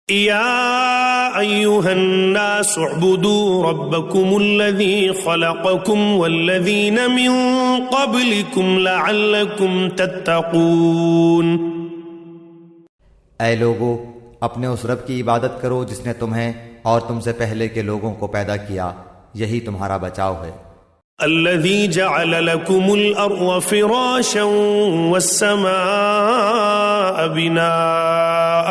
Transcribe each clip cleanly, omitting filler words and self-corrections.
يا أيها الناس اعبدوا ربكم الذي خلقكم والذين من قبلكم لعلكم تتقون۔ اے لوگو، اپنے اس رب کی عبادت کرو جس نے تمہیں اور تم سے پہلے کے لوگوں کو پیدا کیا، یہی تمہارا بچاؤ ہے۔ الذي جعل لكم الأرض فراشا والسماء بناء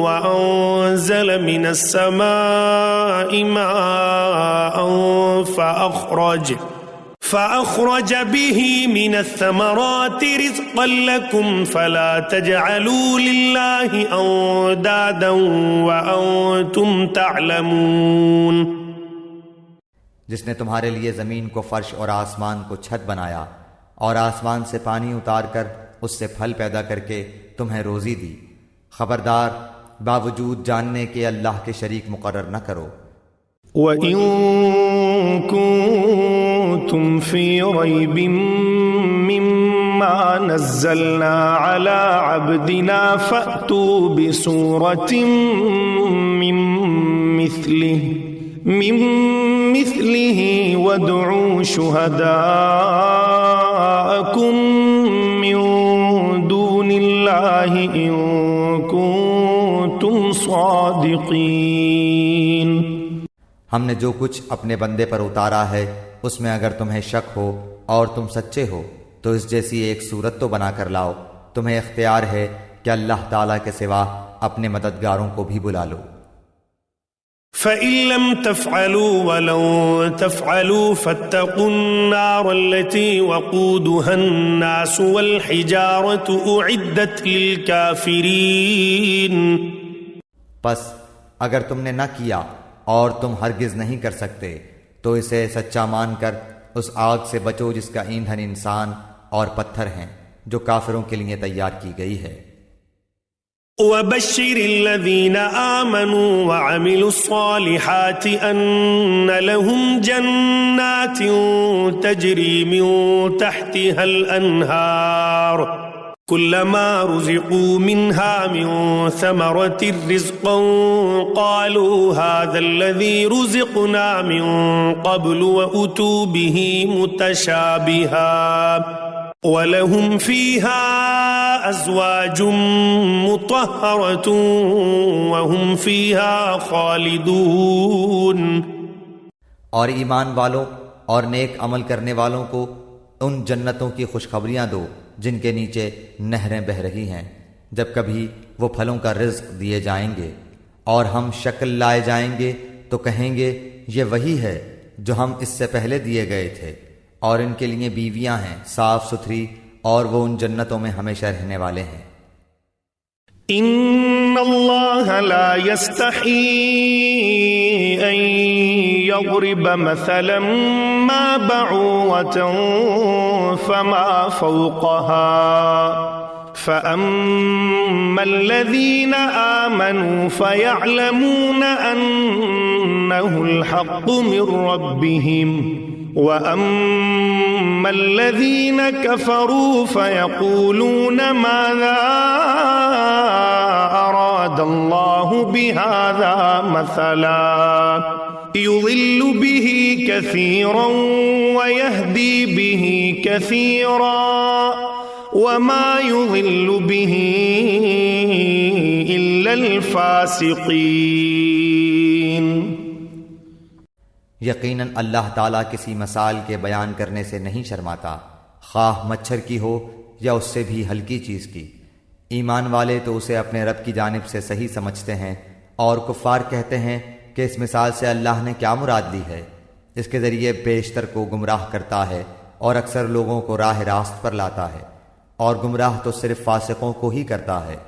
وأنزل من السماء ماء فأخرج به من الثمرات رزقا لكم فلا تجعلوا لله أندادا وأنتم تعلمون۔ جس نے تمہارے لیے زمین کو فرش اور آسمان کو چھت بنایا اور آسمان سے پانی اتار کر اس سے پھل پیدا کر کے تمہیں روزی دی، خبردار باوجود جاننے کے اللہ کے شریک مقرر نہ کرو۔ وَإِن كُنتُمْ فِي رَيْبٍ مِّمَّا نَزَّلْنَا عَلَىٰ عَبْدِنَا فَأْتُوا بِسُورَةٍ مِّن مثله وادعوا شهداءكم من دون الله إن كنتم صادقين۔ ہم نے جو کچھ اپنے بندے پر اتارا ہے اس میں اگر تمہیں شک ہو اور تم سچے ہو تو اس جیسی ایک صورت تو بنا کر لاؤ۔ تمہیں اختیار ہے کہ اللہ تعالیٰ کے سوا اپنے مددگاروں کو بھی بلا لو۔ فَإِن لَّمْ تَفْعَلُوا وَلَن تَفْعَلُوا فَاتَّقُوا النَّارَ الَّتِي وَقُودُهَا النَّاسُ وَالْحِجَارَةُ أُعِدَّتْ لِلْكَافِرِينَ۔ پس اگر تم نے نہ کیا اور تم ہرگز نہیں کر سکتے تو اسے سچا مان کر اس آگ سے بچو جس کا ایندھن انسان اور پتھر ہیں، جو کافروں کے لیے تیار کی گئی ہے۔ وَبَشِّرِ الَّذِينَ آمَنُوا وَعَمِلُوا الصَّالِحَاتِ أَنَّ لَهُمْ جَنَّاتٍ تَجْرِي مِن تَحْتِهَا الْأَنْهَارُ كُلَّمَا رُزِقُوا مِنْهَا مِن ثَمَرَةٍ رِزْقًا قَالُوا هَذَا الَّذِي رُزِقْنَا مِن قَبْلُ وَأُتُوا بِهِ مُتَشَابِهًا وَلَهُمْ فِيهَا أَزْوَاجٌ مُطَهَّرَةٌ وَهُمْ فِيهَا خَالِدُونَ۔ اور ایمان والوں اور نیک عمل کرنے والوں کو ان جنتوں کی خوشخبریاں دو جن کے نیچے نہریں بہہ رہی ہیں، جب کبھی وہ پھلوں کا رزق دیے جائیں گے اور ہم شکل لائے جائیں گے تو کہیں گے یہ وہی ہے جو ہم اس سے پہلے دیے گئے تھے، اور ان کے لیے بیویاں ہیں صاف ستھری اور وہ ان جنتوں میں ہمیشہ رہنے والے ہیں۔ ان اللہ لا يستحيي ان يضرب مثلا ما بعوضة فما فوقها فأما الذين آمنوا فيعلمون أنه الحق من ربهم وَأَمَّا الَّذِينَ كَفَرُوا فَيَقُولُونَ مَاذَا أَرَادَ اللَّهُ بِهَذَا مَثَلًا يُضِلُّ بِهِ كَثِيرًا وَيَهْدِي بِهِ كَثِيرًا وَمَا يُضِلُّ بِهِ إِلَّا الْفَاسِقِينَ۔ یقیناً اللہ تعالیٰ کسی مثال کے بیان کرنے سے نہیں شرماتا، خواہ مچھر کی ہو یا اس سے بھی ہلکی چیز کی۔ ایمان والے تو اسے اپنے رب کی جانب سے صحیح سمجھتے ہیں، اور کفار کہتے ہیں کہ اس مثال سے اللہ نے کیا مراد لی ہے۔ اس کے ذریعے بیشتر کو گمراہ کرتا ہے اور اکثر لوگوں کو راہ راست پر لاتا ہے، اور گمراہ تو صرف فاسقوں کو ہی کرتا ہے۔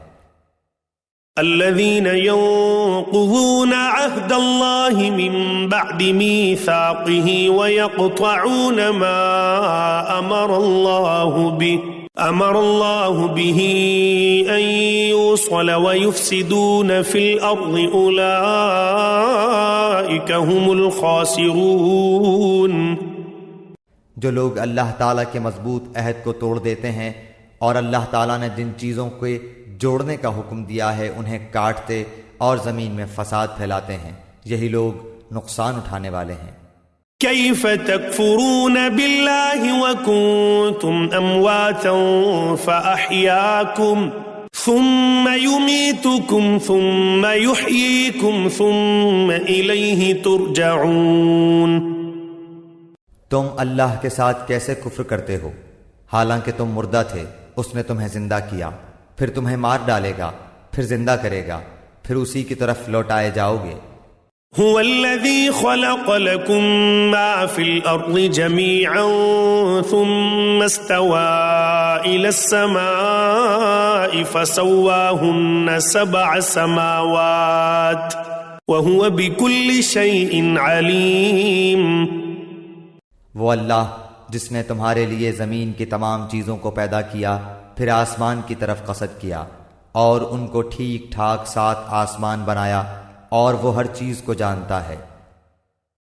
الذين ينقضون عهد الله من بعد ميثاقه ويقطعون ما أمر الله به أن يوصل ويفسدون في الأرض أولئك هم الخاسرون۔ جو لوگ اللہ تعالیٰ کے مضبوط عہد کو توڑ دیتے ہیں اور اللہ تعالیٰ نے جن چیزوں کے جوڑنے کا حکم دیا ہے انہیں کاٹتے اور زمین میں فساد پھیلاتے ہیں، یہی لوگ نقصان اٹھانے والے ہیں۔ كيف تكفرون بالله وكنتم أمواتا فأحياكم ثم يميتكم ثم يحييكم ثم إليه ترجعون۔ تم اللہ کے ساتھ کیسے کفر کرتے ہو حالانکہ تم مردہ تھے، اس نے تمہیں زندہ کیا، پھر تمہیں مار ڈالے گا، پھر زندہ کرے گا، پھر اسی کی طرف لوٹائے جاؤ گے۔ هو الذي خلق لكم ما في الأرض جميعا ثم استوى إلى السماء فسواهن 7 سماوات وهو بكل شيء عليم۔ وہ اللہ جس نے تمہارے لیے زمین کی تمام چیزوں کو پیدا کیا، پھر آسمان کی طرف قصد کیا اور ان کو ٹھیک ٹھاک 7 آسمان بنایا، اور وہ ہر چیز کو جانتا ہے۔